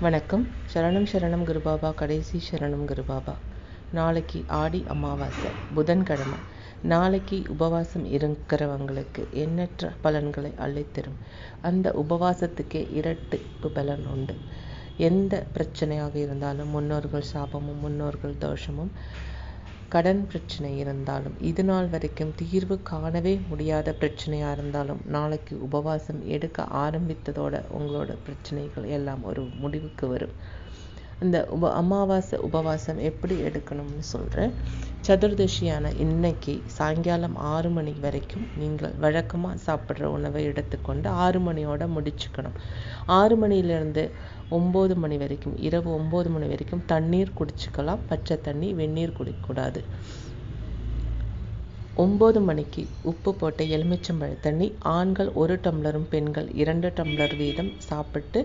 வணக்கம். சரணம் சரணம் குருபாபா. கடைசி சரணம் குருபாபா. நாளைக்கு ஆடி அமாவாசை, புதன்கிழமை. நாளைக்கு உபவாசம் இருக்கிறவங்களுக்கு எண்ணற்ற பலன்களை அள்ளித்தரும். அந்த உபவாசத்துக்கே இரட்டிப்பு பலன் உண்டு. எந்த பிரச்சனையாக இருந்தாலும், முன்னோர்கள் சாபமும் முன்னோர்கள் தோஷமும், கடன் பிரச்சனை இருந்தாலும், இது நாள் வரைக்கும் தீர்வு காணவே முடியாத பிரச்சனையாக இருந்தாலும், நாளைக்கு உபவாசம் எடுக்க ஆரம்பித்ததோட உங்களோட பிரச்சனைகள் எல்லாம் ஒரு முடிவுக்கு வரும். இந்த அமாவாசை உபவாசம் எப்படி எடுக்கணும்னு சொல்கிறேன். சதுர்தசியான இன்னைக்கு சாயங்காலம் 6 மணி வரைக்கும் நீங்கள் வழக்கமாக சாப்பிட்ற உணவை எடுத்துக்கொண்டு 6 மணியோட முடிச்சுக்கணும். 6 மணிலேருந்து 9 மணி வரைக்கும், இரவு 9 மணி வரைக்கும் தண்ணீர் குடிச்சுக்கலாம். பச்சை தண்ணி, வெந்நீர் குடிக்கக்கூடாது. 9 மணிக்கு உப்பு போட்ட எலுமிச்சம்பழ தண்ணி ஆண்கள் 1 டம்ளரும் பெண்கள் 2 டம்ளர் வீதம் சாப்பிட்டு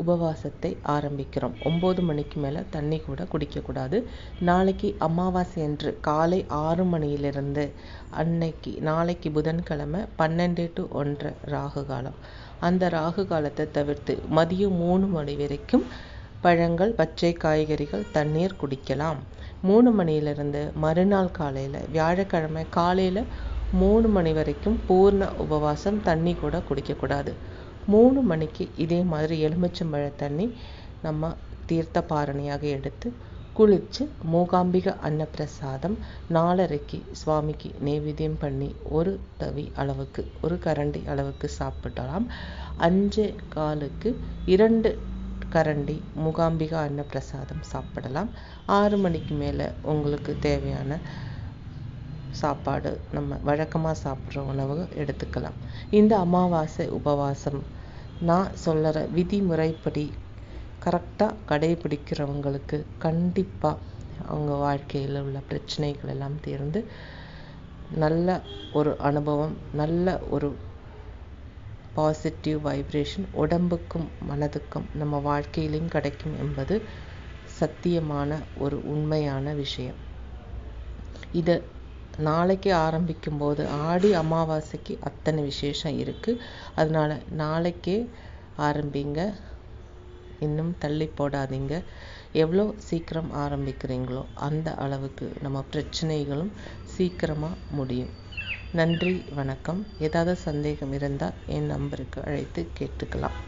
உபவாசத்தை ஆரம்பிக்கிறோம். 9 மணிக்கு மேலே தண்ணி கூட குடிக்கக்கூடாது. நாளைக்கு அமாவாசை என்று காலை 6 மணியிலிருந்து நாளைக்கு புதன்கிழமை 12 to 1 ராகு காலம். அந்த ராகு காலத்தை தவிர்த்து மதியம் 3 மணி வரைக்கும் பழங்கள், பச்சை காய்கறிகள், தண்ணீர் குடிக்கலாம். 3 மணியிலிருந்து மறுநாள் காலையில் வியாழக்கிழமை காலையில் 3 மணி வரைக்கும் பூர்ண உபவாசம், தண்ணி கூட குடிக்கக்கூடாது. 3 மணிக்கு இதே மாதிரி எலுமிச்சம்பழ தண்ணி நம்ம தீர்த்த பாரணியாக எடுத்து குளித்து மூகாம்பிகை அன்னப்பிரசாதம் 4:30க்கு சுவாமிக்கு நைவேத்தியம் பண்ணி ஒரு கரண்டி அளவுக்கு சாப்பிடலாம். 5:15க்கு 2 கரண்டி மூகாம்பிகை அன்னப்பிரசாதம் சாப்பிடலாம். 6 மணிக்கு மேலே உங்களுக்கு தேவையான சாப்பாடு, நம்ம வழக்கமாக சாப்பிட்ற உணவு எடுத்துக்கலாம். இந்த அமாவாசை உபவாசம் நான் சொல்கிற விதிமுறைப்படி கரெக்டாக கடைபிடிக்கிறவங்களுக்கு கண்டிப்பாக அவங்க வாழ்க்கையில் உள்ள பிரச்சனைகள் எல்லாம் தீர்ந்து நல்ல ஒரு அனுபவம், நல்ல ஒரு பாசிட்டிவ் வைப்ரேஷன் உடம்புக்கும் மனதுக்கும் நம்ம வாழ்க்கையிலையும் கிடைக்கும் என்பது சத்தியமான ஒரு உண்மையான விஷயம். இதை நாளைக்கு ஆரம்பிக்கும் போது ஆடி அமாவாசைக்கு அத்தனை விசேஷம் இருக்குது. அதனால் நாளைக்கே ஆரம்பிங்க, இன்னும் தள்ளி போடாதீங்க. எவ்வளோ சீக்கிரம் ஆரம்பிக்கிறீங்களோ அந்த அளவுக்கு நம்ம பிரச்சனைகளும் சீக்கிரமாக முடியும். நன்றி, வணக்கம். ஏதாவது சந்தேகம் இருந்தால் என் நம்பருக்கு அழைத்து கேட்டுக்கலாம்.